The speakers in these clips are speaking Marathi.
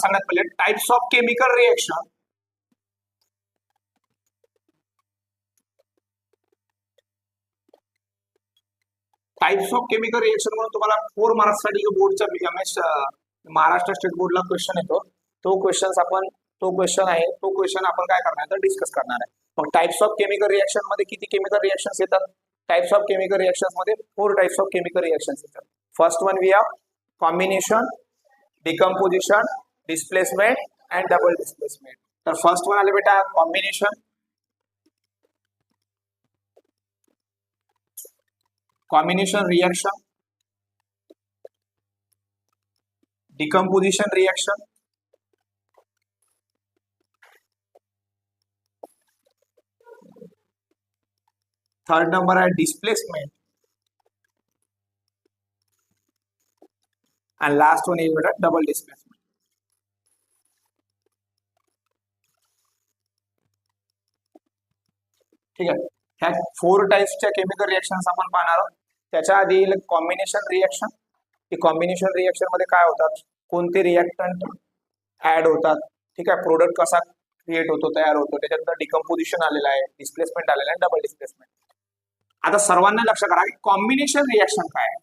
सगळ्यात पहिले types of chemical reaction. Types of chemical reaction म्हणून तुम्हाला 4 मार्क्ससाठी बोर्डच्या एमएस महाराष्ट्र स्टेट बोर्डला क्वेश्चन येतो. तो क्वेश्चन आपण काय करणार तर डिस्कस करणार आहे. मग टाइप्स ऑफ केमिकल रिएक्शन मध्ये किती केमिकल रिएक्शन्स येतात? टाइप्स ऑफ केमिकल रिएक्शन्स मध्ये 4 टाइप्स ऑफ केमिकल रिएक्शन्स येतात. First one we have combination, decomposition, displacement and double displacement. तर फर्स्ट वन आले बेटा combination. Combination reaction, decomposition reaction, third number है displacement, and last one is बेटा double displacement. ठीक है, ह्या 4 टाइप्सच्या केमिकल रिएक्शन्स आपण पाहणार आहोत. त्याच्या आधी कॉम्बिनेशन रिएक्शन. ही कॉम्बिनेशन रिएक्शन मध्ये काय होतात, कोणते रिएक्टंट ऍड होतात, ठीक आहे, प्रोडक्ट कसा क्रिएट होतो, तयार होतो, त्याच्यानंतर डिकम्पोजिशन आलेलं आहे, डिस्प्लेसमेंट आलेलं आहे, डबल डिस्प्लेसमेंट. आता सर्वांना लक्ष करा की कॉम्बिनेशन रिएक्शन काय आहे.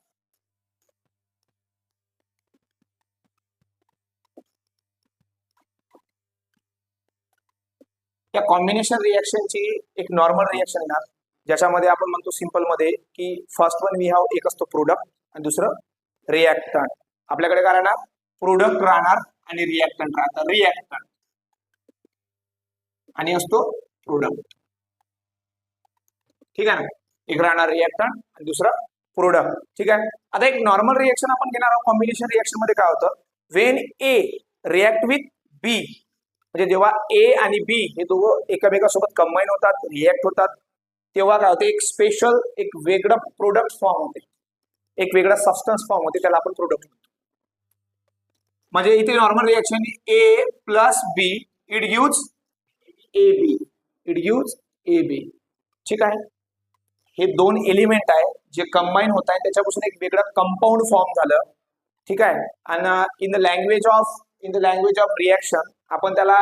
या कॉम्बिनेशन रिएक्शनची एक नॉर्मल रिएक्शन येणार ज्याच्यामध्ये आपण म्हणतो सिंपल मध्ये की फर्स्ट वन वी हॅव एक असतो प्रोडक्ट आणि दुसरं रिएक्टंट. आपल्याकडे काय राहणार, प्रोडक्ट राहणार आणि रिएक्टंट राहणार. रिएक्टंट आणि असतो प्रोडक्ट, ठीक आहे ना. एक राहणार रिएक्टंट आणि दुसरं प्रोडक्ट, ठीक आहे. आता एक नॉर्मल रिएक्शन आपण घेणार आहोत. कॉम्बिनेशन रिएक्शन मध्ये काय होतं, वेन ए रिएक्ट विथ बी, म्हणजे जेव्हा ए आणि बी हे दोघं एकमेकांसोबत कंबाईन होतात, रिएक्ट होतात, तेव्हा काय होते, एक स्पेशल एक वेगळं प्रोडक्ट फॉर्म होते, एक वेगळा सबस्टन्स फॉर्म होते, त्याला आपण प्रोडक्ट म्हणतो. म्हणजे इथे normal reaction A plus B it gives A B, it gives A B, ठीक आहे. हे 2 एलिमेंट आहे जे कंबाईन होत आहे, त्याच्यापासून एक वेगळं कंपाऊंड फॉर्म झालं, ठीक आहे. आणि in the language of reaction आपण त्याला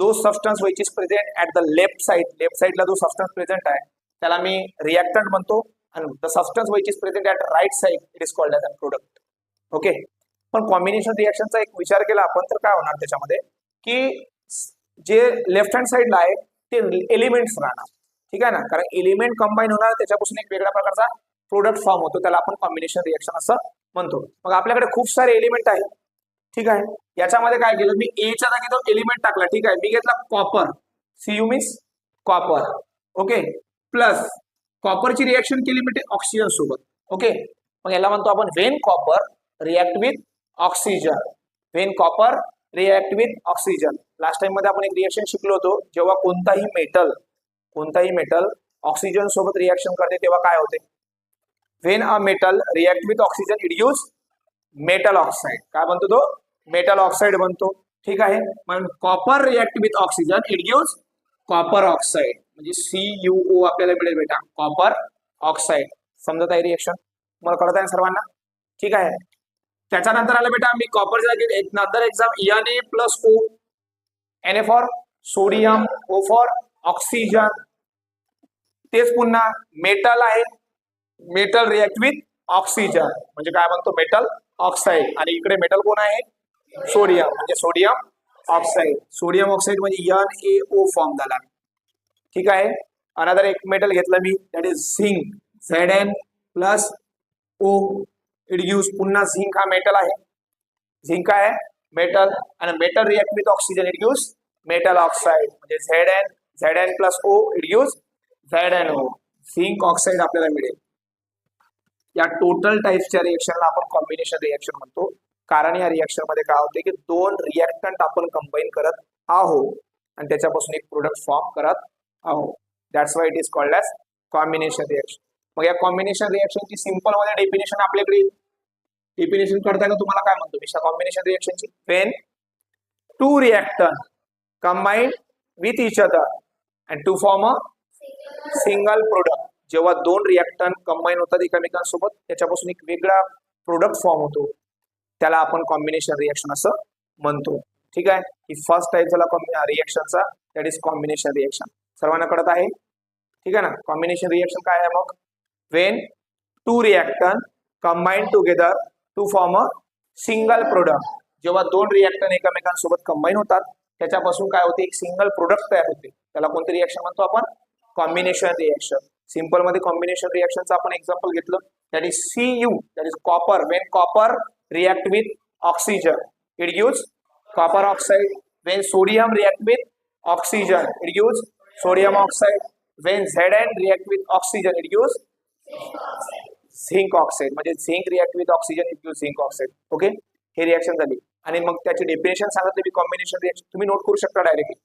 दो substance which is present at the left साइडला जो सबस्टन्स प्रेझेंट आहे त्याला मी रिएक्टंट म्हणतो, आणि the substance which is present at right side it is called as a product. Okay. पण कॉम्बिनेशन रिएक्शनचा एक विचार केला आपण तर काय होणार त्याच्यामध्ये की जे लेफ्ट हँड साइडला आहे ते एलिमेंट्स राहणार, ठीक आहे ना, कारण एलिमेंट कंबाईन होणार, त्याच्यापासून एक वेगळ्या प्रकारचा प्रोडक्ट फॉर्म होतो, त्याला आपण कॉम्बिनेशन रिएक्शन असं म्हणतो. मग आपल्याकडे खूप सारे एलिमेंट आहेत, ठीक आहे. याच्यामध्ये काय केलं, मी ए च्या जागी तो एलिमेंट टाकला, ठीक आहे. मी घेतला copper, C U means copper, okay, plus कॉपरची रिएक्शन केली म्हणजे ऑक्सिजन सोबत, ओके. मग याला म्हणतो आपण when copper react with oxygen, when copper react with oxygen. Last time मध्ये आपण एक रिएक्शन शिकलो होतो, जेव्हा कोणताही मेटल ऑक्सिजन सोबत रिएक्शन करते तेव्हा काय होते, when a metal react with oxygen it gives metal oxide. काय बनतो तो, मेटल ऑक्साइड बनतो, ठीक आहे. मग copper react with oxygen it gives copper oxide, म्हणजे CuO आपल्याला मिळेल बेटा, कॉपर ऑक्साइड. समजत आहे रिएक्शन, मला कळत आहे सर्वांना, ठीक आहे. त्याच्यानंतर आलं बेटा मी कॉपर जागी एक नंतर exam Na+O, Na for sodium, O for oxygen. तेच पुन्हा मेटल आहे, मेटल रिएक्ट विथ ऑक्सिजन म्हणजे काय म्हणतो मेटल ऑक्साइड, आणि इकडे मेटल कोण आहे, सोडियम, म्हणजे सोडियम ऑक्साइड. सोडियम ऑक्साइड म्हणजे NaO फॉर्म झाला, ठीक आहे. अनदर एक मेटल घेतलं मी that is zinc, Zn+O it gives, पुन्हा झिंक हा मेटल आहे, झिंक आहे मेटल, आणि metal react with oxygen it gives metal oxide, म्हणजे Zn+O it gives ZnO, zinc oxide आपल्याला मिळेल. या टोटल टाइप्सच्या रिएक्शनला आपण कॉम्बिनेशन रिएक्शन म्हणतो, कारण या रिएक्शन मध्ये काय होते की 2 रिएक्टंट आपण कंबाईन करत आहोत आणि त्याच्यापासून एक प्रोडक्ट फॉर्म करत आहोत. That's why it is called as combination reaction. मग या कॉम्बिनेशन रिएक्शनची सिंपल मध्ये डेफिनेशन आपल्याकडे डेफिनेशन करता का तुम्हाला काय म्हणतो मी कॉम्बिनेशन रिएक्शनची, when 2 reactant combine with each other and to form a single product. जेव्हा 2 रिएक्टंट कंबाईन होतात एकमेकांसोबत त्याच्यापासून एक वेगळा प्रोडक्ट फॉर्म होतो, त्याला आपण कॉम्बिनेशन रिएक्शन असं म्हणतो. ठीक आहे, ही फर्स्ट टाईप झाला रिएक्शनचा, दॅट इज कॉम्बिनेशन रिएक्शन. सर्वांना कळत आहे? ठीक आहे ना. कॉम्बिनेशन रिएक्शन काय आहे मग? When two reactant combine together to form a single product. जेव्हा दोन रिएक्टन एकमेकांसोबत कंबाईन होतात त्याच्यापासून काय होते? एक सिंगल प्रोडक्ट तयार होते. त्याला कोणती रिएक्शन म्हणतो आपण? Combination reaction. सिंपल मध्ये कॉम्बिनेशन रिएक्शनचं आपण एक्झाम्पल घेतलं, that is Cu, that is copper. When copper react with oxygen it gives copper oxide. When sodium react with oxygen it gives sodium oxide. When Zn react with oxygen it gives zinc oxide. म्हणजे zinc react with oxygen it gives zinc oxide. Okay, हे रिएक्शन झाली. आणि मग त्याची डेफिनेशन सांगितली मी कॉम्बिनेशन रिएक्शन. तुम्ही नोट करू शकता डायरेक्टली.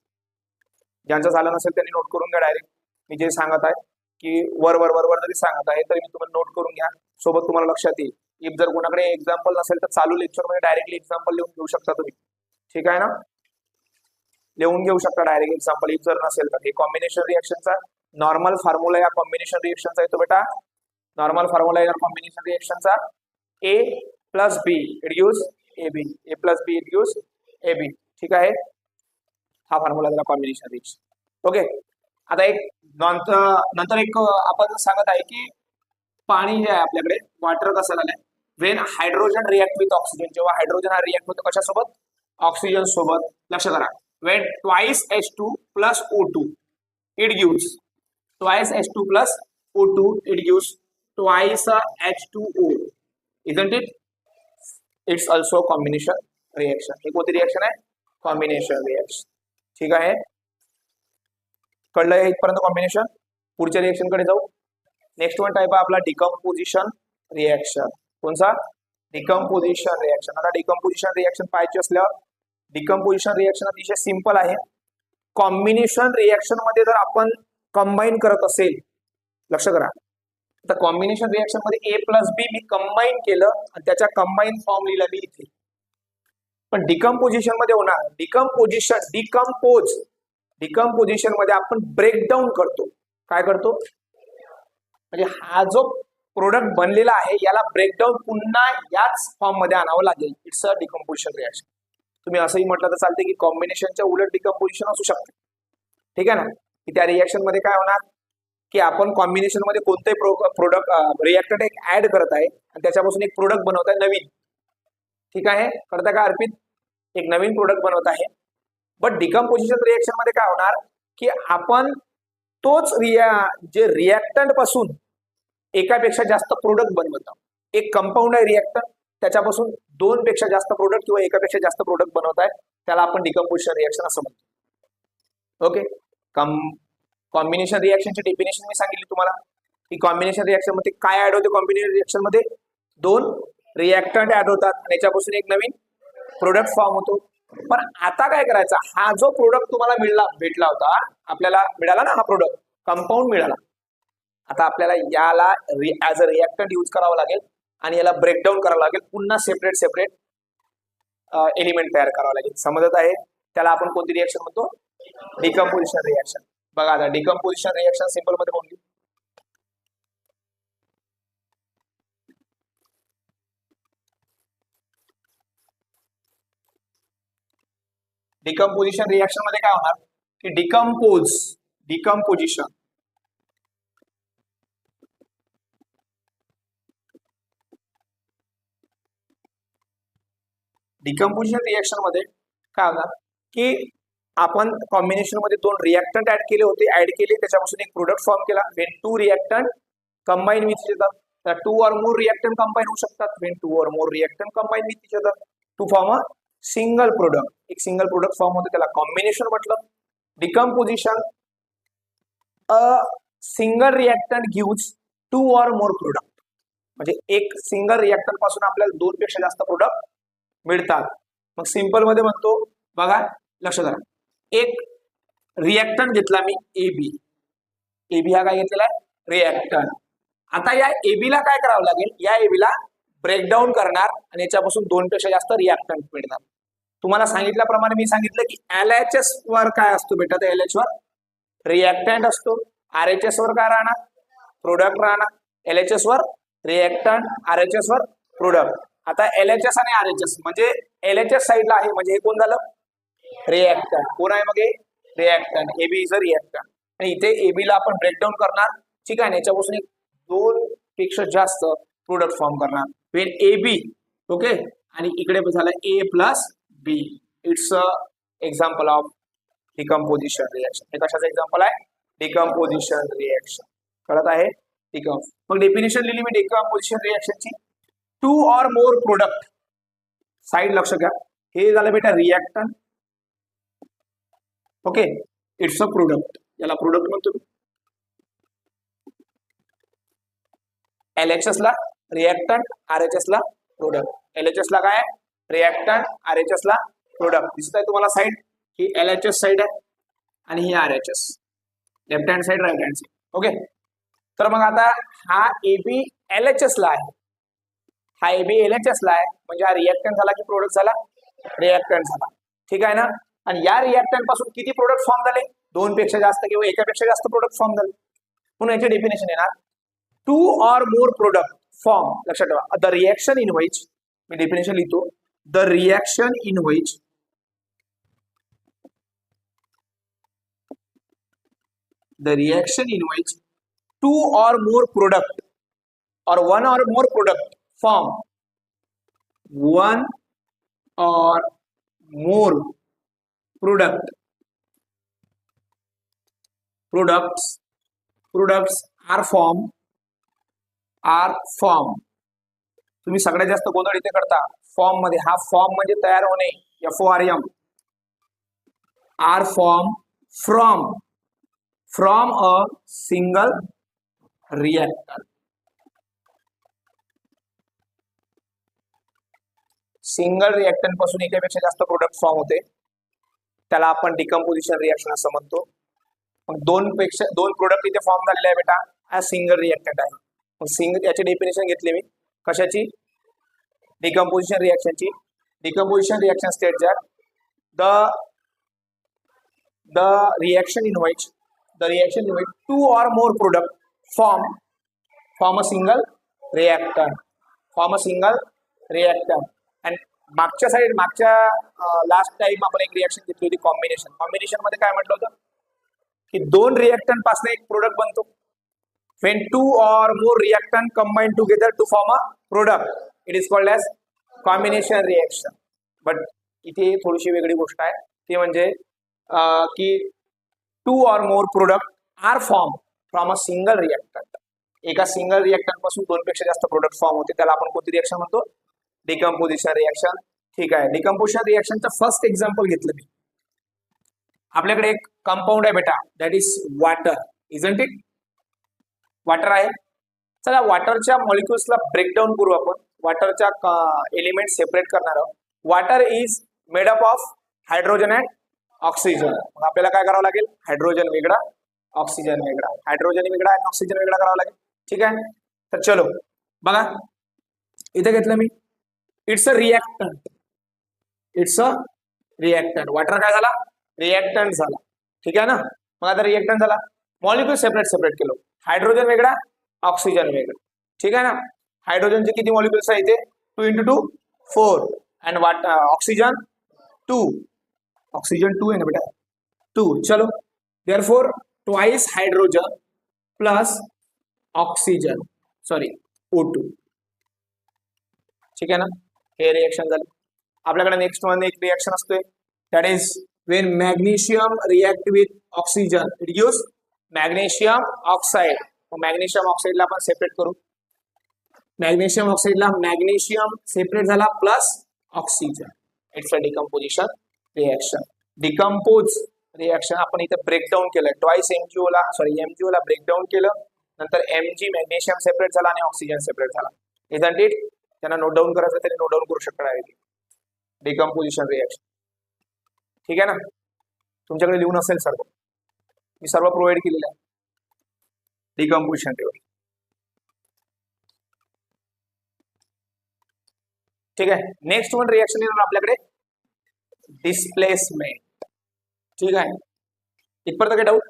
ज्यांचं झालं नसेल त्यांनी नोट करून घ्या डायरेक्ट. मी जे सांगत आहे की वर वर वर वर जरी सांगत आहे तरी मी तुम्हाला नोट करून घ्या, सोबत तुम्हाला लक्षात येईल. इफ जर कोणाकडे एक्झाम्पल नसेल तर चालू लेक्चरमध्ये डायरेक्टली एक्झाम्पल लिहून घेऊ शकता तुम्ही. ठीक आहे ना, लिहून घेऊ शकता डायरेक्ट एक्झाम्पल इफ जर नसेल तर. हे कॉम्बिनेशन रिएक्शनचा नॉर्मल फॉर्म्युला या कॉम्बिनेशन रिएक्शनचा येतो बेटा. नॉर्मल फॉर्म्युला या कॉम्बिनेशन रिएक्शनचा A plus B it gives AB. A plus B it gives AB. ठीक आहे, हा फॉर्म्युला झाला कॉम्बिनेशन रिएक्शन. ओके, आता एक नंतर एक आपण सांगत आहे की पाणी जे आहे आपल्याकडे वॉटर कसं झालंय? Wien hydrogen react with oxygen. जेव्हा हायड्रोजन हा रिएक्ट होतो कशासोबत? ऑक्सिजन सोबत. लक्ष करा. Wien twice H2 plus O2 it gives twice H2 plus O2 it gives twice H2O. Isn't it? It's also combination reaction. हे कोणती रिएक्शन आहे? Combination reaction. ठीक आहे, कळलंय इथपर्यंत कॉम्बिनेशन. पुढच्या रिएक्शन कडे जाऊ. नेक्स्ट वन टाइप आहे आपला डिकम्पोजिशन रिएक्शन. कोणता? Decomposition reaction. आता डिकम्पोजिशन रिएक्शन पाहायची असल्यावर डिकम्पोजिशन रिएक्शन अतिशय सिंपल आहे. कॉम्बिनेशन रिएक्शन मध्ये जर आपण कंबाईन करत असेल, लक्ष करा, तर कॉम्बिनेशन रिएक्शन मध्ये A plus B me combine केलं आणि त्याच्या कंबाईन फॉर्म लिहिला मी इथे. पण डिकम्पोजिशन मध्ये होणार डिकम्पोजिशन मध्ये आपण ब्रेकडाऊन करतो. काय करतो? म्हणजे हा जो प्रोडक्ट बनलेला आहे याला ब्रेकडाऊन पुन्हा याच फॉर्म मध्ये आणावं लागेल. It's a decomposition reaction. तुम्ही असंही म्हटलं तर चालते की कॉम्बिनेशनच्या उलट डिकम्पोजिशन असू शकते. ठीक आहे ना, की त्या रिएक्शन मध्ये काय होणार की आपण कॉम्बिनेशन मध्ये कोणतेही प्रोडक्ट रिएक्टंट एक ऍड करत आहे आणि त्याच्यापासून एक प्रोडक्ट बनवत आहे नवीन. ठीक आहे, कळतं का अर्पित? एक नवीन प्रोडक्ट बनवत आहे. बट डिकम्पोजिशन रिएक्शन मध्ये काय होणार की आपण तोच जे रिएक्टंट पासून एकापेक्षा जास्त प्रोडक्ट बनवत आहोत. एक कंपाऊंड आहे रिएक्टंट, त्याच्यापासून दोन पेक्षा जास्त प्रोडक्ट किंवा एकापेक्षा जास्त प्रोडक्ट बनवत आहे, त्याला आपण डिकम्पोजिशन रिएक्शन असं म्हणतो. ओके, कॉम्बिनेशन रिएक्शनची डेफिनेशन मी सांगितली तुम्हाला की कॉम्बिनेशन रिएक्शन मध्ये काय ऍड होते? कॉम्बिनेशन रिएक्शन मध्ये दोन रिएक्टंट ऍड होतात आणि याच्यापासून एक नवीन प्रोडक्ट फॉर्म होतो. पण आता काय करायचं? हा जो प्रोडक्ट तुम्हाला भेटला होता, आपल्याला मिळाला ना हा प्रोडक्ट, कंपाऊंड मिळाला. आता आपल्याला याला ऍज अ रिएक्टंट यूज करावं लागेल आणि याला ब्रेकडाऊन करावं लागेल. पुन्हा सेपरेट एलिमेंट तयार करावं लागेल. समजत आहे? त्याला आपण कोणती रिएक्शन म्हणतो? Decomposition reaction. बघा आता डिकम्पोजिशन रिएक्शन सिंपल मध्ये बोलली. डिकम्पोजिशन रिएक्शन मध्ये काय होणार की डिकम्पोजिशन रिएक्शन मध्ये काय होणार की आपण कॉम्बिनेशन मध्ये दोन रिएक्टंट ऍड केले त्याच्यापासून एक प्रोडक्ट फॉर्म केला. When two reactant combine with each other, तर two or more reactant combine होऊ शकतात. When two or more reactant combine with each other to form a single product. एक सिंगल प्रोडक्ट फॉर्म होते, त्याला कॉम्बिनेशन म्हटलं. Decomposition, a single reactant gives two or more product. म्हणजे एक सिंगल रिएक्टंट पासून आपल्याला दोन पेक्षा जास्त प्रोडक्ट मिळतात. मग सिंपल मध्ये म्हणतो, बघा लक्ष करा, एक रिएक्टंट घेतला मी AB हा काय घेतलेला आहे? रिएक्टंट. आता या AB ला काय करावं लागेल? या AB ला ब्रेकडाऊन करणार आणि याच्यापासून दोन पेक्षा जास्त रिएक्टंट मिळणार. तुम्हाला सांगितल्याप्रमाणे मी सांगितलं की LHS वर काय असतो बेटा? तर LH वर रिएक्टंट असतो. RHS वर काय राहणार? प्रोडक्ट राहणार. LHS वर रिएक्टंट, RHS वर प्रोडक्ट. आता LHS आणि RHS म्हणजे LHS साईडला आहे म्हणजे हे कोण झालं, रिएक्टंट. कोण आहे मग हे, reactant. AB is a reactant. आणि इथे AB ला आपण ब्रेकडाऊन करणार, ठीक आहे. याच्यापासून एक 2 पेक्षा जास्त प्रोडक्ट फॉर्म करणार वेन AB, ओके. आणि इकडे झालं A plus B. It's a example of decomposition reaction. हे कशाचं एक्झाम्पल आहे, डिकम्पोजिशन रिएक्शन. कळत आहे, मग डेफिनेशन लिहिली मी डिकम्पोजिशन रिएक्शनची. 2 or more प्रोडक्ट, साइड लक्ष घ्या, हे झालं बेटा reactant, okay. It's a product, याला प्रोडक्ट म्हणतो. LHS ला रिएक्टंट, RHS ला प्रोडक्ट. LHS ला काय, रिएक्टंट, RHS ला प्रोडक्ट. दिसत आहे तुम्हाला साइड, ही LHS साइड आहे आणि ही RHS, left hand side, right hand side, okay. तर मग आता हा AB LHS ला आहे, हा AB LHS ला आहे म्हणजे हा रिएक्टंट झाला की प्रोडक्ट झाला, रिएक्टंट झाला, ठीक आहे ना. आणि या रिएक्टंट पासून किती प्रोडक्ट फॉर्म झाले, 2 पेक्षा जास्त किंवा एकापेक्षा जास्त प्रोडक्ट फॉर्म झाले. म्हणून याचे डेफिनेशन येणार 2 or more प्रोडक्ट फॉर्म. लक्षात ठेवा, द रिएक्शन इन व्हिच, मी डेफिनेशन लिहितो, the reaction in which two or more product or one or more product form one or more products are formed. तुम्ही सगळ्यात जास्त गोंधळ इथे करता फॉर्म मध्ये. हा फॉर्म म्हणजे तयार होणे, FORM. Are form from a single reactor. Single reactant पासून एकापेक्षा जास्त प्रोडक्ट फॉर्म होते, त्याला आपण डिकम्पोजिशन रिएक्शन असं म्हणतो. मग 2 प्रोडक्ट इथे फॉर्म झालेले आहे बेटा, हा सिंगल रिएक्टंट आहे. मग याचे डेफिनेशन घेतले मी, कशाची, डिकम्पोजिशन रिएक्शनची. Decomposition reaction state that the reaction in which 2 or more product form a single reactant. And मागच्या लास्ट टाइम आपण एक रिएक्शन घेतली होती कॉम्बिनेशन मध्ये काय म्हटलं होतं की 2 रिएक्टंट पासून एक प्रोडक्ट बनतो. when 2 or more reactant combine together to form a product, it is called as combination reaction. But इथे थोडीशी वेगळी गोष्ट आहे, ती म्हणजे की 2 or more product are formed from a single reactant. एका सिंगल रिएक्टंट पासून 2 पेक्षा जास्त प्रोडक्ट फॉर्म होते, त्याला आपण कोणती रिएक्शन म्हणतो, डिकम्पोजिशन रिएक्शन. ठीक आहे, डिकम्पोजिशन रिएक्शनचं फर्स्ट एक्झाम्पल घेतलं मी. आपल्याकडे एक कंपाऊंड आहे बेटा, that is water, isn't it. Water आहे. चला वॉटरच्या मॉलिक्युल्सला ब्रेकडाऊन करू आपण. वॉटरच्या एलिमेंट सेपरेट करणार आहोत. Water is made up of hydrogen and oxygen. मग आपल्याला काय करावं लागेल, हायड्रोजन वेगळा, ऑक्सिजन वेगळा, हायड्रोजन वेगळा आणि ऑक्सिजन वेगळा करावं लागेल. ठीक आहे, तर चलो बघा इथे घेतलं मी, इट्स अ रिएक्टंट. वॉटर काय झाला, रिएक्टंट झाला. ठीक आहे ना. मग आता रिएक्टंट झाला, मॉलिक्युल सेपरेट केलं, हायड्रोजन वेगळा, ऑक्सिजन वेगळा. ठीक आहे ना. हायड्रोजनचे किती मॉलिक्युल्स आहे इथे, 2 × 2 4 अँड ऑक्सिजन 2. ऑक्सीजन 2 है ना बेटा, 2. चलो therefore twice hydrogen plus oxygen, sorry O2. ठीक आहे ना. हे रिएक्शन झालं. आपल्याकडे नेक्स्ट वन एक रिएक्शन असते, that is when magnesium react with oxygen, it gives magnesium oxide. Magnesium ऑक्साइडला आपण सेपरेट करू. मॅग्नेशियम ऑक्साइडला मॅग्नेशियम सेपरेट झाला plus oxygen. It's a decomposition reaction. Decompose reaction आपण इथे ब्रेकडाऊन केलं, ट्वाइस MgO ला ब्रेकडाऊन केलं, नंतर Mg मॅग्नेशियम सेपरेट झाला आणि ऑक्सिजन सेपरेट झाला. Isn't it. त्यांना नोट डाऊन करायचं तरी नोट डाऊन करू शकणार. Decomposition reaction. ठीक आहे ना. तुमच्याकडे लिहून असेल सर्व, मी सर्व प्रोव्हाइड केलेलं आहे डिकम्पोजिशन टेबल. ठीक आहे. नेक्स्ट वन रिएक्शन येणार आपल्याकडे डिस्प्लेसमेंट. ठीक आहे. इथपर्यंत काय डाऊट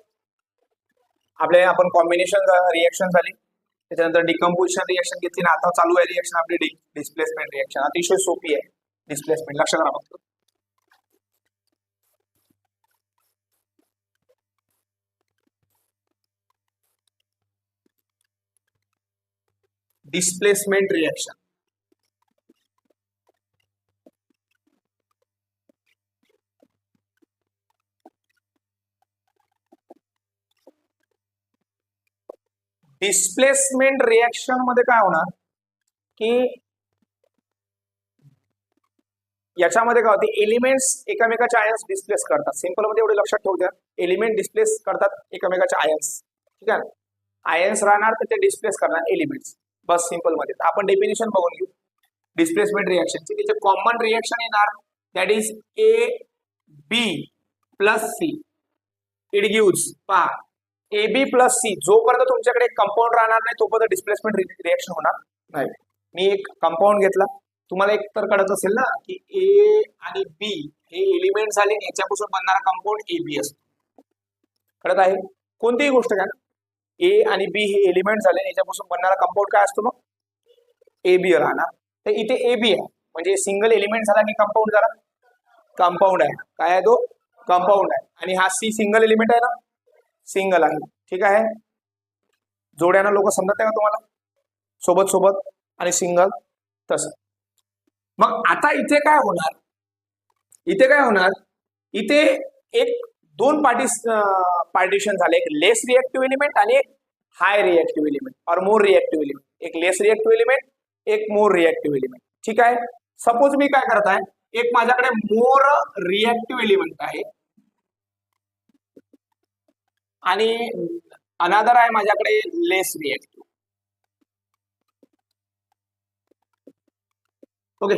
आपण कॉम्बिनेशन रिएक्शन झाली, त्याच्यानंतर डिकम्पोजिशन रिएक्शन घेतली ना, आता चालू आहे रिएक्शन आपली डिस्प्लेसमेंट रिएक्शन. अतिशय सोपी आहे. डिस्प्लेसमेंट. लक्ष करा फक्त. Displacement reaction. डिस्प्लेसमेंट रिएक्शन मध्ये काय होणार की याच्यामध्ये काय होते, एलिमेंट्स एकमेकाचे आयन्स डिस्प्लेस करतात. सिंपल मध्ये एवढे लक्षात ठेवू द्या, एलिमेंट डिस्प्लेस करतात एकमेकाचे आयन्स. ठीक आहे, आयन्स राहणार तर ते डिस्प्लेस करणार एलिमेंट्स. बस सिंपल मध्ये. आपण डेफिनेशन बघून घेऊ डिस्प्लेसमेंट रिएक्शनची. त्याचे कॉमन रिएक्शन येणार, that is A B plus C. It gives, पहा, ए बी प्लस सी. जोपर्यंत तुमच्याकडे कंपाऊंड राहणार नाही तोपर्यंत डिस्प्लेसमेंट रिएक्शन होणार नाही. मी एक कंपाऊंड घेतला, तुम्हाला एक तर कळत असेल ना की ए आणि बी हे एलिमेंट झाले, याच्यापासून बनणारा कंपाऊंड ए बी असतो. कळत आहे? कोणतीही गोष्ट घ्या ना, ए आणि बी हे एलिमेंट झाले, याच्यापासून बनणारा कंपाऊंड काय असतो मग ए बी राहणार. तर इथे ए बी आहे म्हणजे सिंगल एलिमेंट झाला की कंपाऊंड झाला, कंपाऊंड आहे. काय आहे तो? कंपाऊंड आहे. आणि हा सी सिंगल एलिमेंट आहे ना, सिंगल आहे. ठीक आहे, जोड्यानं लोक समजत आहे का तुम्हाला, सोबत सोबत आणि सिंगल तसं. मग आता इथे काय होणार, इथे काय होणार, इथे एक दोन पार्टिशन झाले, एक लेस रिएक्टिव्ह एलिमेंट आणि एक हाय रिएक्टिव्ह एलिमेंट और मोर रिएक्टिव्ह एलिमेंट. एक लेस रिएक्टिव्ह एलिमेंट, एक मोर रिएक्टिव्ह एलिमेंट. ठीक आहे, सपोज मी काय करत आहे, एक माझ्याकडे मोर रिएक्टिव्ह एलिमेंट आहे आणि अनादर आहे माझ्याकडे लेस रिएक्टिव्ह. ओके,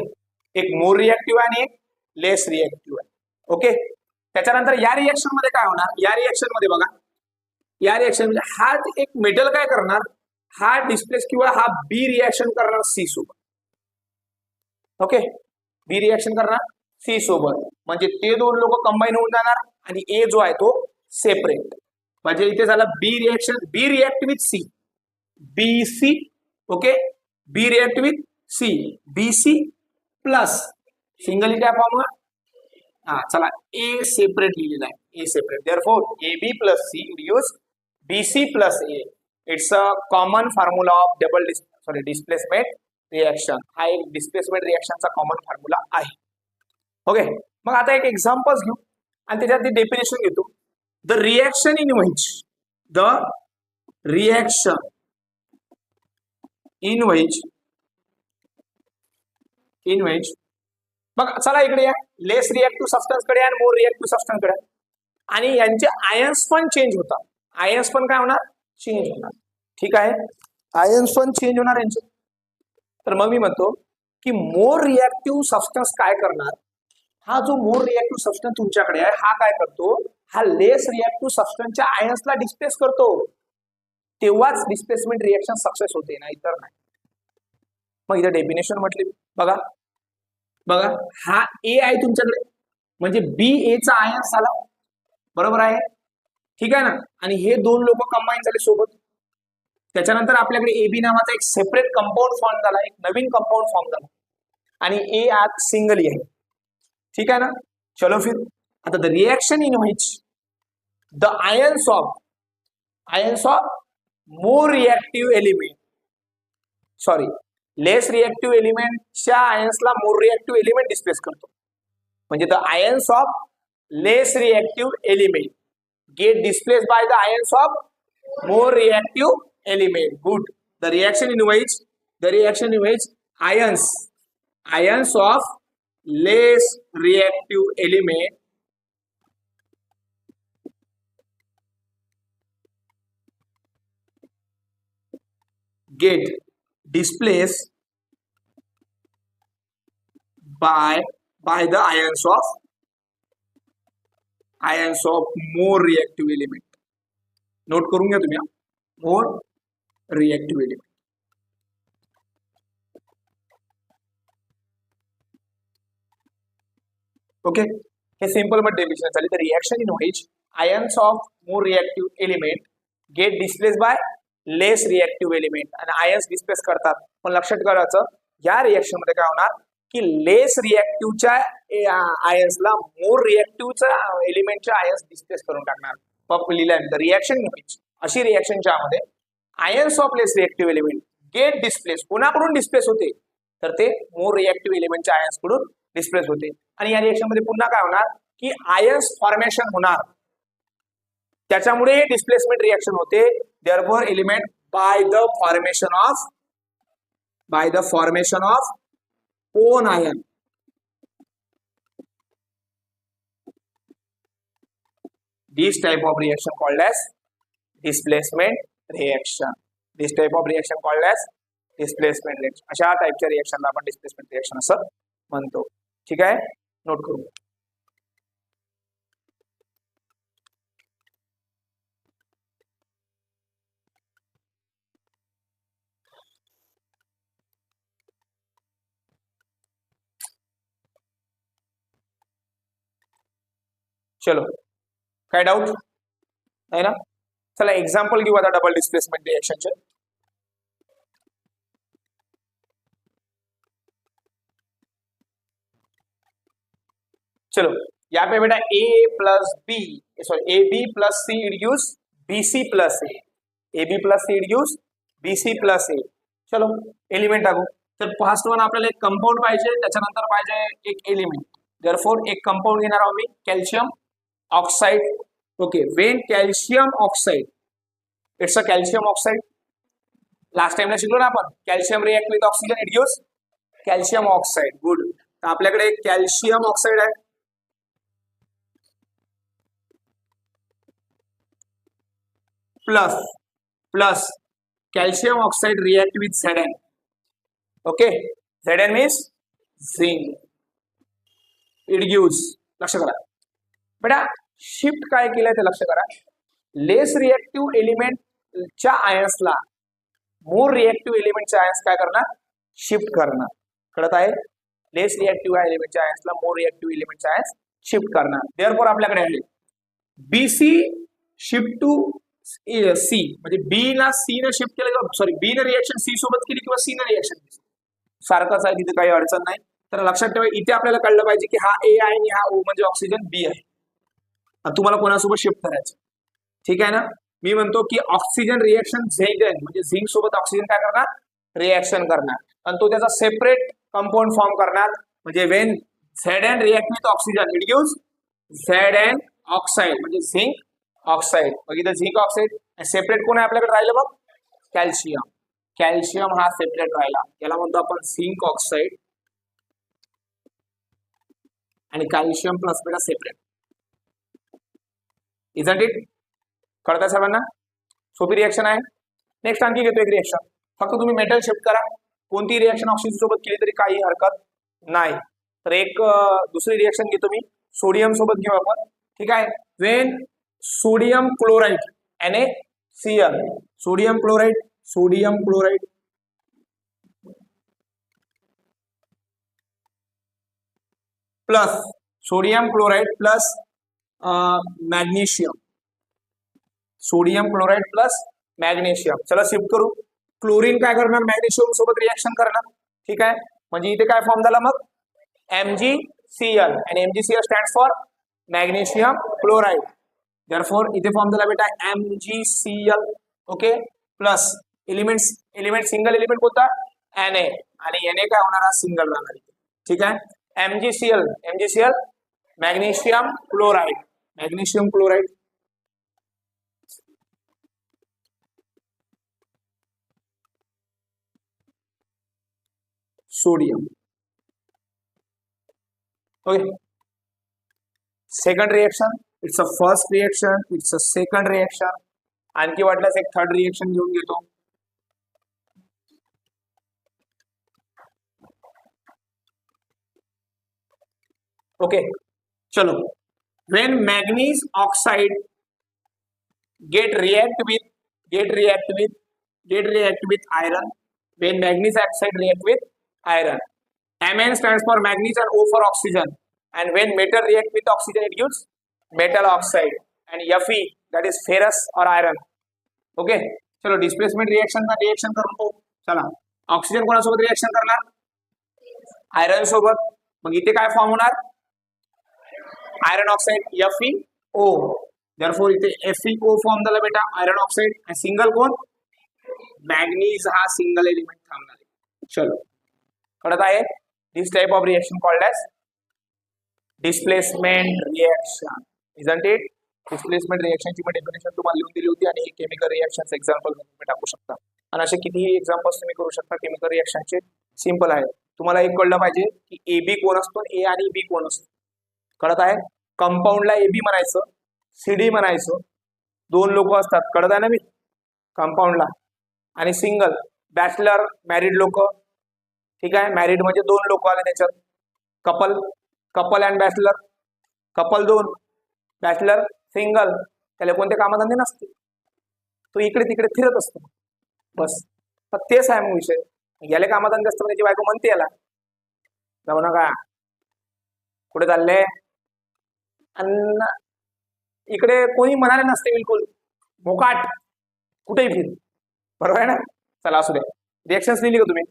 एक मोर रिएक्टिव्ह आणि एक लेस रिएक्टिव्ह आहे. ओके, त्याच्यानंतर या रिएक्शन मध्ये काय होणार, या रिएक्शन मध्ये बघा, या रिएक्शन मध्ये हा एक मेटल काय करणार, हा डिस्प्लेस किंवा हा बी रिएक्शन करणार सी सोबत. ओके, बी रिएक्शन करणार सी सोबत, म्हणजे ते दोन लोक कंबाईन होऊन जाणार आणि ए जो आहे तो सेपरेट. म्हणजे इथे झाला B reaction, B react with C, B C. Okay, B react with C, B C plus single त्या फॉर्मवर, हा चला ए सेपरेट लिहिलेला आहे, A separate. Therefore A B plus C use B C plus A. It's a common formula of displacement reaction. हा एक डिस्प्लेसमेंट रिएक्शनचा कॉमन फॉर्म्युला आहे. ओके, मग आता एक एक्झाम्पल्स घेऊ आणि त्याच्यात डेफिनेशन घेतो. The reaction in which मग चला इकडे या, लेस रिएक्टिव्ह सबस्टन्स कडे आणि मोर रिएक्टिव्ह सबस्टन्स कडे, आणि यांचे आयन्स पण चेंज होतात. आयन्स पण काय होणार, चेंज होणार. ठीक आहे, आयन्स पण चेंज होणार यांचे. तर मग मी म्हणतो की मोर रिएक्टिव्ह सबस्टन्स काय करणार, हा जो मोर रिएक्टिव्ह सबस्टन्स तुमच्याकडे आहे हा काय करतो, हा लेस रिएक्टिव्ह सबस्टन्सच्या आयन्सला डिस्प्लेस करतो, तेव्हाच डिस्प्लेसमेंट रिएक्शन सक्सेस होते, नाहीतर नाही. मग इथे डेफिनेशन म्हटली बघा, बघा हा ए आहे तुमच्याकडे, म्हणजे बी ए चा आयन्स झाला, बरोबर आहे. ठीक आहे ना, आणि हे दोन लोक कंबाईन झाले सोबत. त्याच्यानंतर आपल्याकडे ए बी नावाचा एक सेपरेट कंपाऊंड फॉर्म झाला, एक नवीन कंपाऊंड फॉर्म झाला, आणि ए आत सिंगल आहे. ठीक आहे ना, चलो फिर आता the reaction in which the ions of more reactive element, sorry less reactive एलिमेंटच्या आयन्सला मोर रिएक्टिव्ह एलिमेंट डिस्प्लेस करतो. म्हणजे the ions of less reactive element get displace by the ions of more reactive element. Good. The reaction in which ions of less reactive element get displaced by the ions of more reactive element. Note करून घ्या तुम्ही, more reactive element. ओके, हे सिंपल बट डेफिनेशन झाली. The reaction in which ions of more reactive element get displace by less reactive element, आणि आयन्स डिस्प्लेस करतात. पण लक्षात करायचं, या रिएक्शन मध्ये काय होणार, की लेस रिएक्टिव्हच्या आयन्सला मोर रिएक्टिव्हच्या एलिमेंटच्या आयन्स डिस्प्लेस करून टाकणार. पप लिहिल्यानंतर रिएक्शन अशी रिएक्शनच्या मध्ये ions of less reactive element get displace, कोणाकडून डिस्प्लेस होते तर ते मोर रिएक्टिव्ह एलिमेंटच्या आयन्स कडून डिस्प्लेस होते. आणि या रिएक्शन मध्ये पुन्हा काय होणार की आयन्स फॉर्मेशन होणार, त्याच्यामुळे हे डिस्प्लेसमेंट रिएक्शन होते. Therefore element by the formation of on ion. This type of reaction called as displacement reaction. This type of reaction called as displacement reaction. अशा टाइपच्या रिएक्शनला आपण डिस्प्लेसमेंट रिएक्शन असं म्हणतो. ठीक आहे, नोट करू. चलो, काय डाऊट नाही ना? चला एक्झाम्पल घेऊ आता डबल डिस्प्लेसमेंट रिएक्शनचे. चलो यहाँ पे बेटा A plus B sorry A B plus C produce B C plus A B plus C produce B C plus A. चलो एलिमेंट टाकू. तर फर्स्ट वन आपल्याला एक कंपाऊंड पाहिजे, त्याच्यानंतर पाहिजे एक एलिमेंट. देअरफॉर एक कंपाऊंड घेणार आहोत मी, calcium oxide. Okay, when calcium oxide, it's a calcium oxide. Last टाइमला शिकलो ना आपण, calcium react with oxygen produce calcium oxide. Good. तर आपल्याकडे एक कॅल्शियम ऑक्साइड आहे, plus calcium oxide react with Zn. Okay, Zn means zinc. It gives, लक्ष करा बेटा, शिफ्ट काय केलंय ते लक्ष करा. लेस रिएक्टिव्ह एलिमेंटच्या आयन्सला मोर रिएक्टिव्ह एलिमेंटच्या आयन्स काय करणार, शिफ्ट करणार. कळत आहे? लेस रिएक्टिव्ह एलिमेंटच्या आयन्सला मोर रिएक्टिव्ह एलिमेंटच्या आयन्स शिफ्ट करणार. देअरफॉर आपल्याकडे आहे बीसी शिफ्ट टू सी, म्हणजे बी ला सी ने शिफ्ट केलं, सॉरी बी ने रिएक्शन सी सोबत केली किंवा सी ने रिएक्शन सारखंच आहे, तिथे काही अडचण नाही. तर लक्षात ठेवा, इथे आपल्याला कळलं पाहिजे की हा ए आहे आणि हा ओ म्हणजे ऑक्सिजन बी आहे. तुम्हाला कोणासोबत शिफ्ट करायचं, ठीक आहे ना? मी म्हणतो की ऑक्सिजन रिएक्शन Zn म्हणजे झिंक सोबत ऑक्सिजन काय करणार, रिएक्शन करणार, आणि तो त्याचा सेपरेट कंपाऊंड फॉर्म करणार. म्हणजे Wien Zn react with oxygen it gives Zn oxide म्हणजे झिंक ऑक्साइड. मग इथं झिंक ऑक्साइड सेपरेट कोण आहे आपल्याकडे राहिलं, बघ कॅल्शियम. कॅल्शियम हा सेपरेट राहिला, याला म्हणतो आपण झिंक ऑक्साइड आणि कॅल्शियम प्लस बेटा सेपरेट. Isn't it? कळतंय सर्वांना? सोपी रिएक्शन आहे. नेक्स्ट आणखी घेतो एक रिएक्शन, फक्त तुम्ही मेटल शिफ्ट करा. कोणती रिएक्शन ऑक्सिजन सोबत केली तरी काही हरकत नाही. तर एक दुसरी रिएक्शन घेतो मी, सोडियम सोबत घेऊ आपण. ठीक आहे, Wien sodium chloride NaCl, sodium chloride plus sodium chloride plus magnesium, sodium chloride plus magnesium. चला शिफ्ट करू. क्लोरीन काय करणार, मॅग्नेशियम सोबत रिएक्शन करणार. ठीक आहे, म्हणजे इथे काय फॉर्म झाला मग, MgCl, आणि MgCl stands for magnesium chloride. Therefore इथे फॉर्म झाला बेटा MgCl. Okay, plus element single element कोणता, Na, आणि Na काय होणार, सिंगल राहणार. ठीक आहे, MgCl magnesium chloride. Sodium. Okay, second reaction, it's a first reaction, it's a second reaction. आणखी वाटल्यास एक थर्ड रिएक्शन घेऊन घेतो. ओके, चलो. when manganese oxide get react with iron, when manganese oxide react with iron, Mn stands for manganese and O for oxygen, and when metal react with oxygen it gives metal oxide, and Fe that is ferrous or iron. Okay, चलो डिस्प्लेसमेंट रिएक्शन का रिएक्शन करून तो. चला, ऑक्सिजन कोणासोबत रिएक्शन करणार, आयरन सोबत, मग इथे काय फॉर्म होणार, आयरन ऑक्साईड FeO, देयरफॉर इथे FeO फॉर्म झाला बेटा आयरन ऑक्साईड, आणि सिंगल कोण, मॅग्नीज हा सिंगल एलिमेंट थांबणार आहे. चलो कळत आहे. This type of reaction called as displacement reaction, isn't it. Displacement रिएक्शनची पण डेफिनेशन तुम्हाला लिहून दिली होती, आणि हे केमिकल रिएक्शनचे एक्झाम्पल तुम्ही टाकू शकता, आणि असे कितीही एक्झाम्पल्स तुम्ही करू शकता केमिकल रिएक्शनचे. सिंपल आहे. तुम्हाला एक कळलं पाहिजे की AB कोण असतो, A आणि B कोण असतो. कळत आहे. कंपाऊंडला AB म्हणायचं, CD म्हणायचं, दोन लोक असतात. कळत आहे ना मी, कंपाऊंडला. आणि सिंगल बॅचलर मॅरिड लोक, ठीक आहे. मॅरिड म्हणजे दोन लोक आले त्याच्यात. Couple, couple and bachelor, couple दोन, बॅचलर सिंगल, त्याला कोणते कामधंदे नसते, तो इकडे तिकडे फिरत असतो बस. तर तेच आहे मग विषय. याला कामधंदे असतो, त्याची बायको म्हणते याला जाऊ नका, कुठे चालले, अन्न इकडे कोणी म्हणाले नसते, बिलकुल मोकाट कुठेही फिर, बरोबर आहे ना. चला असू द्या. रिएक्शन्स लिहिली का तुम्ही,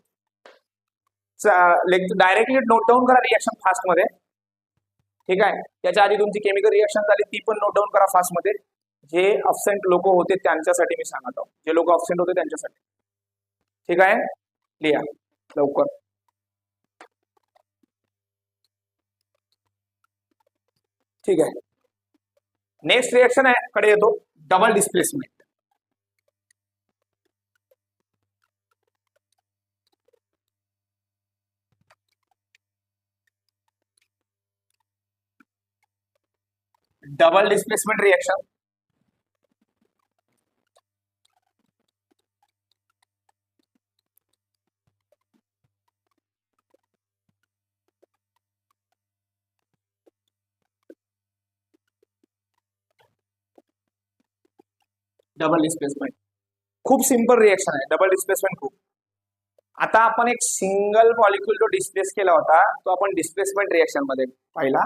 डायरेक्टली नोट डाऊन करा रिएक्शन फास्ट मध्ये, ठीक आहे. त्याच्या आधी तुमची केमिकल रिएक्शन झाली ती पण नोट डाऊन करा फास्ट मध्ये. जे अब्सेंट लोक होते त्यांच्यासाठी मी सांगत आहोत, जे लोक अब्सेंट होते त्यांच्यासाठी, ठीक आहे. लिहा लवकर. ठीक आहे. नेक्स्ट रिएक्शन आहे कडे येतो, double displacement. Double displacement reaction. Double displacement खूप सिंपल रिएक्शन आहे. डबल डिस्प्लेसमेंट खूप. आता आपण एक सिंगल मॉलिक्यूल जो डिस्प्लेस केला होता तो आपण डिस्प्लेसमेंट रिएक्शन मध्ये पाहिला.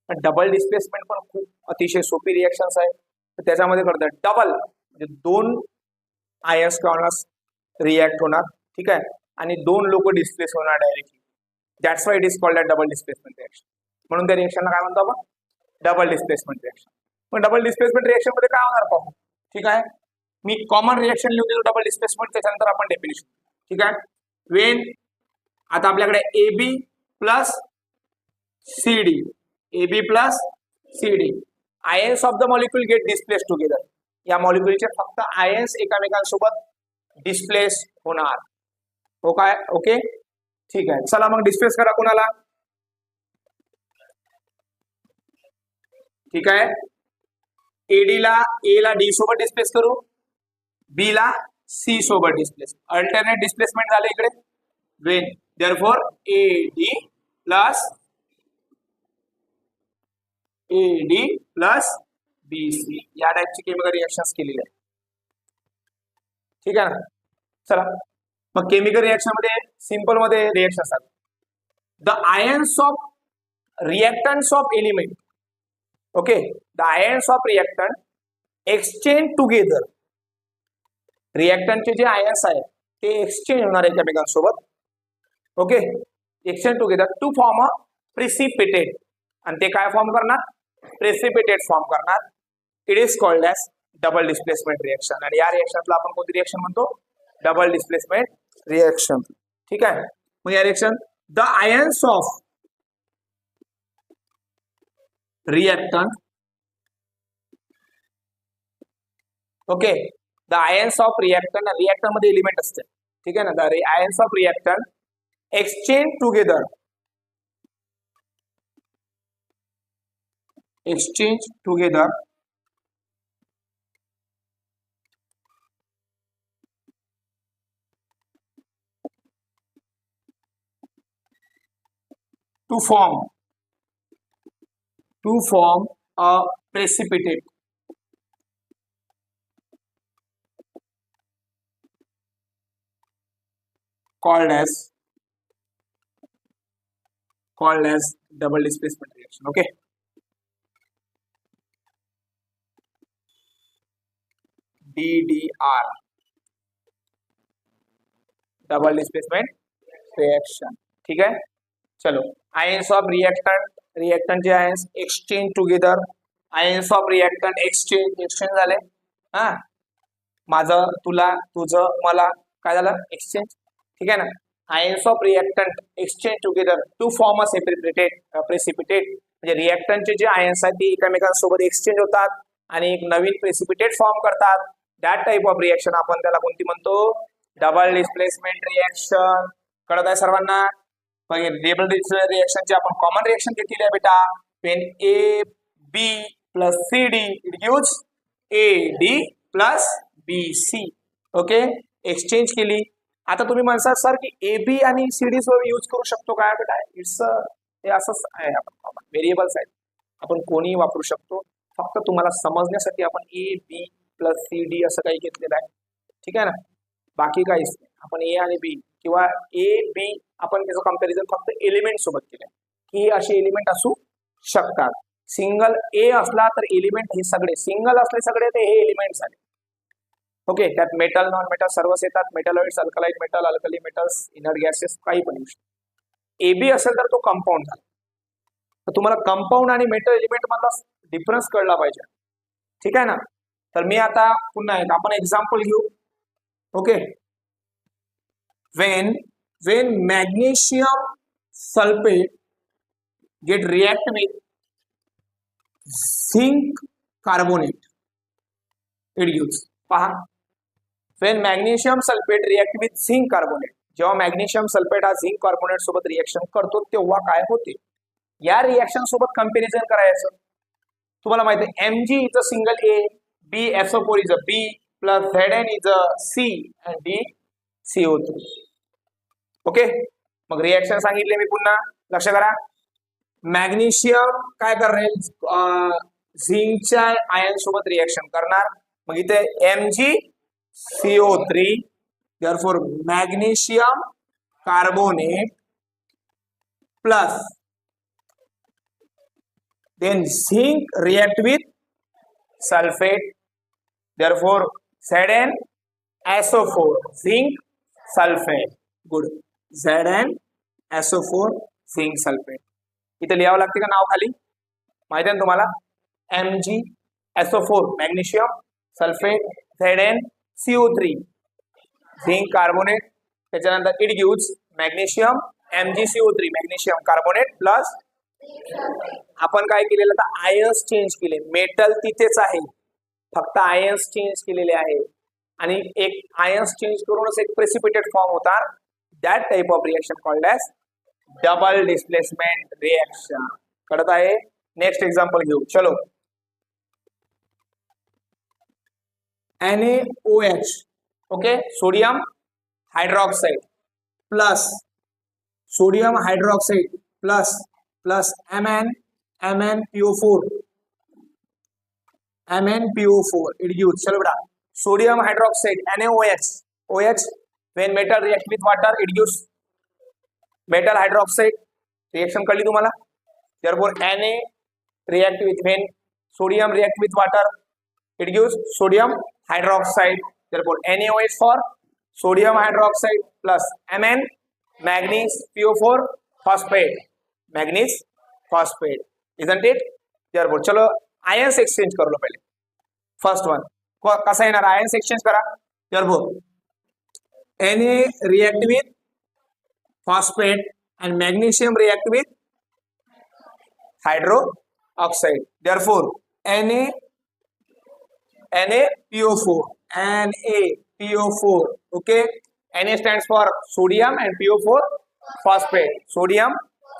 पण डबल डिस्प्लेसमेंट पण खूप अतिशय सोपी रिएक्शन्स आहे. तर त्याच्यामध्ये करतात डबल म्हणजे दोन आयन्स कॉर्नर्स रिएक्ट होणार, ठीक आहे, आणि दोन लोक डिस्प्लेस होणार directly. That's why it is called double displacement reaction. म्हणून त्या रिएक्शनला काय म्हणतो आपण, डबल डिस्प्लेसमेंट रिएक्शन. पण डबल डिस्प्लेसमेंट रिएक्शन मध्ये काय होणार पाहू, ठीक आहे. मी कॉमन रिएक्शन लिहून देतो डबल डिस्प्लेसमेंट, त्याच्यानंतर आपण डेफिनेशन, ठीक आहे. वेन आता आपल्याकडे AB plus CD, AB plus CD, ions of the molecule get displace together. या मॉलिक्यूलचे फक्त आयन्स एकामेकांसोबत डिस्प्लेस होणार, हो काय, ओके, ठीक आहे. चला मग डिस्प्लेस करा कोणाला, ठीक आहे. AD ला A ला D सोबत डिस्प्लेस करू, B ला C सोबत डिस्प्लेस, अल्टरनेट डिस्प्लेसमेंट झाले इकडे. Wien therefore AD plus BC या टाइपची केमिकल रिएक्शन्स केलेली आहे, ठीक आहे ना. चला मग केमिकल रिएक्शन मध्ये सिंपल मध्ये रिएक्शन असतात. The ions of reactants of element, okay, the ions of reactant exchange together. रिएक्टंटचे जे आयन्स आहेत ते एक्सचेंज होणार एकमेकांसोबत, okay, exchange together to form a precipitate. आणि ते काय फॉर्म करणार, प्रेसिपिटेट फॉर्म करणार. It is called as double displacement reaction. आणि या रिएक्शनला आपण कोणती रिएक्शन म्हणतो, डबल डिस्प्लेसमेंट रिएक्शन, ठीक आहे. मग या reaction the ions of reactant, okay, the ions of reactant, reactant मध्ये एलिमेंट असते, ठीक आहे ना. The ions of reactant exchange together, exchange together to form a precipitate called as double displacement reaction, okay. DDR, double displacement reaction, ठीक है. चलो आयन्स ऑफ रिएक्टंटचे ions exchange together, ions of reactant exchange झाले. हा, माझं तुला, तुझं मला, काय झालं, एक्सचेंज. ठीक आहे ना. Ions of reactant exchange together to form a precipitate, म्हणजे रिएक्टंटचे जे आयन्स आहेत ते एकमेकांसोबत एक्सचेंज होतात आणि एक नवीन प्रेसिपिटेट फॉर्म करतात. दॅट टाइप ऑफ रिएक्शन आपण त्याला कोणती म्हणतो, डबल डिस्प्लेसमेंट रिएक्शन. कळत आहे सर्वांना. डबल डिस्प्लेसमेंट रिएक्शनची आपण कॉमन रिएक्शन घेतलेली आहे बेटा. When A B plus C D it gives A D plus B C. Okay, exchange केली. आता तुम्ही म्हणसाल सर की ए बी आणि सी डी सोबत यूज करू शकतो काय बेटा. इट्स हे असंच आहे, आपण व्हेरिएबल्स आहेत, आपण कोणीही वापरू शकतो. फक्त तुम्हाला समजण्यासाठी आपण A B plus C D असं काही घेतलेलं आहे. ठीक आहे ना, बाकी काहीच नाही. आपण ए आणि बी किंवा ए बी आपण त्याचं कंपॅरिझन फक्त एलिमेंट सोबत केलंय की हे असे एलिमेंट असू शकतात. सिंगल ए असला तर एलिमेंट हे सगळे, सिंगल असले सगळे ते हे एलिमेंट्स आहेत. ओके, त्यात मेटल नॉन मेटल सर्वच येतात. Metalloids, alkaline metal, alkali metals, inert gases काही पण येऊ शकतात. ए बी असेल तर तो कंपाऊंड झाला. तर तुम्हाला कंपाऊंड आणि मेटल एलिमेंट मधला डिफरन्स कळला पाहिजे. ठीक आहे ना. तर मी आता पुन्हा एक आपण एक्झाम्पल घेऊ. Okay, when magnesium sulfate get react with zinc carbonate it gives. पहा, when magnesium sulfate react with zinc carbonate, जेव्हा मॅग्नेशियम सल्फेट हा झिंक कार्बोनेट सोबत रिएक्शन करतो तेव्हा काय होते, या रिएक्शन सोबत कंपॅरिझन करायचं. तुम्हाला माहिती आहे Mg is a single A, BSO4 is a B plus Zn is a C and D CO3. Okay, मग रिएक्शन सांगितले मी पुन्हा लक्ष करा. मॅग्नेशियम काय करणार, झिंकच्या आयन सोबत रिएक्शन करणार. मग इथे MgCO3, therefore magnesium carbonate plus then zinc react with sulfate, therefore ZnSO4 zinc sulfate. Good, ZnSO4 zinc sulfate. इथे लिहावं लागते का नाव खाली, माहिती आहे ना तुम्हाला. MgSO4 magnesium sulphate, ZnCO3 zinc carbonate, त्याच्यानंतर it gives magnesium MgCO3 magnesium carbonate plus आपण काय केलेलं तर आयन्स चेंज केले. मेटल तिथेच आहे, फक्त आयन्स चेंज केलेले आहे आणि एक आयन्स चेंज करूनच एक प्रेसिपिटेट फॉर्म होतात. That type of reaction called as double displacement reaction. कळत आहे. नेक्स्ट एक्झाम्पल घेऊ. चलो, NaOH, okay, sodium hydroxide plus sodium hydroxide plus plus MnPO4 it gives. चलो बेटा, sodium hydroxide NaOH when metal react with water it gives metal hydroxide. Reaction कळली तुम्हाला. therefore Na react with, when sodium react with water it gives sodium hydroxide. therefore NaOH for sodium hydroxide plus Mn manganese PO4 phosphate, manganese phosphate, isn't it? therefore चलो आयन्स एक्सचेंज कर लो पहिले. फर्स्ट वन कसा येणार, आयन्स एक्सचेंज करा. therefore Na react with phosphate and magnesium react with hydroxide. therefore NaPO4 okay. Na stands for sodium and PO4 phosphate, sodium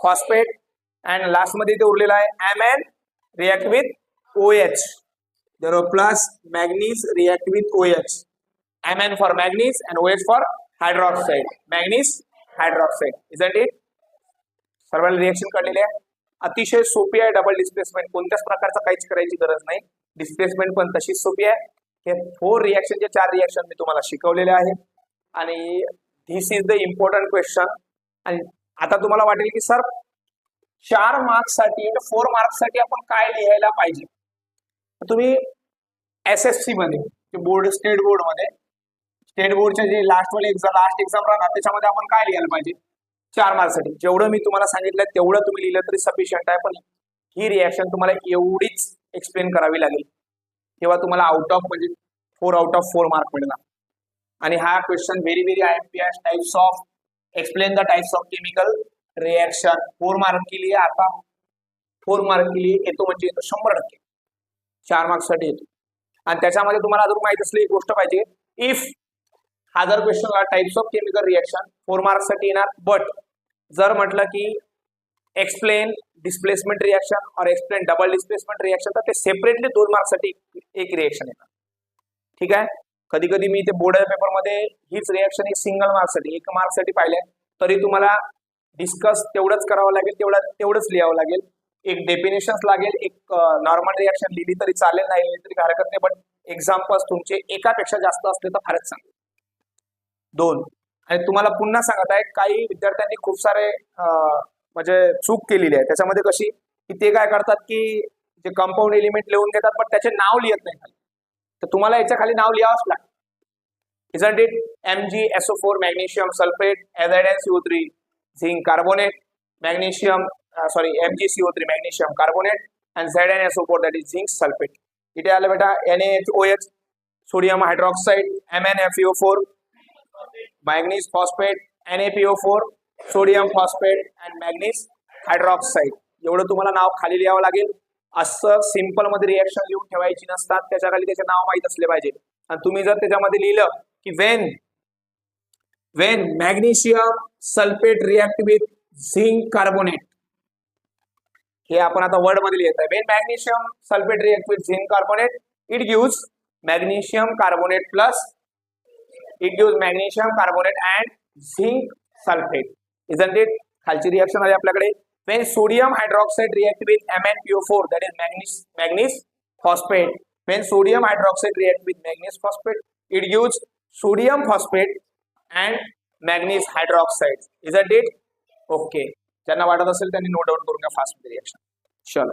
phosphate, and last मध्ये इथे उरलेला आहे Mn react with OH, therefore plus manganese react with OH. Mn for manganese and OH for hydroxide, manganese hydroxide, isn't it? सर्वांना रिएक्शन काढलेले आहे. अतिशय सोपी आहे डबल डिस्प्लेसमेंट, कोणत्याच प्रकारचं काहीच करायची गरज नाही. डिस्प्लेसमेंट पण तशीच सोपी आहे. हे 4 रिएक्शनचे 4 रिएक्शन मी तुम्हाला शिकवलेले आहे आणि this is the important question. आणि आता तुम्हाला वाटेल की सर 4 मार्क्स साठी 4 मार्क्स साठी आपण काय लिहायला पाहिजे. तुम्ही SSC मध्ये बोर्ड, स्टेट बोर्ड मध्ये, स्टेट बोर्डच्या जे लास्ट एक्झाम राहणार त्याच्यामध्ये आपण काय लिहायला पाहिजे, 4 मार्क्ससाठी जेवढं मी तुम्हाला सांगितलं तेवढं तुम्ही लिहिलं तरी सफिशियंट आहे, पण ही रिॲक्शन तुम्हाला एवढीच एक्सप्लेन करावी लागेल, तेव्हा तुम्हाला आउट ऑफ म्हणजे 4 आउट ऑफ 4 मार्क मिळणार. आणि हा question very very IMPS types of explain the types of chemical reaction 4 mark के लिए आता 4 मार्क के लिए येतो म्हणजे येतो 100%. 4 मार्क्स साठी येतो. आणि त्याच्यामध्ये तुम्हाला अजून माहित असलेली एक गोष्ट पाहिजे, इफ हा जर question types of chemical reaction 4 marks साठी येणार, बट जर म्हटलं की एक्सप्लेन डिस्प्लेसमेंट रिएक्शन और एक्सप्लेन डबल डिस्प्लेसमेंट रिएक्शन तर ते सेपरेटली 2 मार्क्स साठी एक रिएक्शन येणार. ठीक आहे. कधी कधी मी ते बोर्ड पेपर मध्ये हीच रिएक्शन एक सिंगल मार्क्स साठी 1 मार्क्स साठी पाहिले, तरी तुम्हाला डिस्कस तेवढंच करावं लागेल, तेवढंच लिहावं लागेल. एक डेफिनेशन्स लागेल, एक नॉर्मल रिएक्शन लिहिली तरी चालेल, नाही लिहिली तरी हरकत नाही, बट एक्झाम्पल्स तुमचे एकापेक्षा जास्त असले तर फारच चांगले. 2. आणि तुम्हाला पुन्हा सांगत आहे, काही विद्यार्थ्यांनी खूप सारे म्हणजे चूक केलेली आहे त्याच्यामध्ये. कशी की ते काय करतात की जे कंपाऊंड एलिमेंट लिहून घेतात पण त्याचे नाव लिहत नाही. तर तुम्हाला याच्या खाली नाव लिहावंच लागतं. isn't it? MgSO4 magnesium sulfate, Azide zinc carbonate, magnesium MgCO3 magnesium carbonate and ZnSO4 that is zinc sulfate. इथे आलं बेटा NaOH, sodium hydroxide, MnFeO4, manganese phosphate, NaPO4, sodium phosphate and manganese hydroxide. एवढं तुम्हाला नाव खाली लिहावं लागेल. असं सिंपल मध्ये रिएक्शन लिहून ठेवायची नसतात, त्याच्या खाली त्याचे नाव माहित असले पाहिजे. आणि तुम्ही जर त्याच्यामध्ये लिहिलं की when magnesium sulfate react with zinc carbonate, हे आपण आता वर्ड मध्ये लिहित आहे. when magnesium sulfate react with zinc carbonate it gives magnesium carbonate plus it gives magnesium carbonate and zinc sulfate. isn't it? खालची रिएक्शन आहे आपल्याकडे. when sodium hydroxide react with MnPO4 that is manganese phosphate, when sodium hydroxide react with manganese phosphate it gives sodium phosphate and manganese hydroxide. isn't it? Okay. ज्यांना वाटत असेल त्यांनी नोट डाउन करून घ्या फास्ट रिएक्शन. चलो.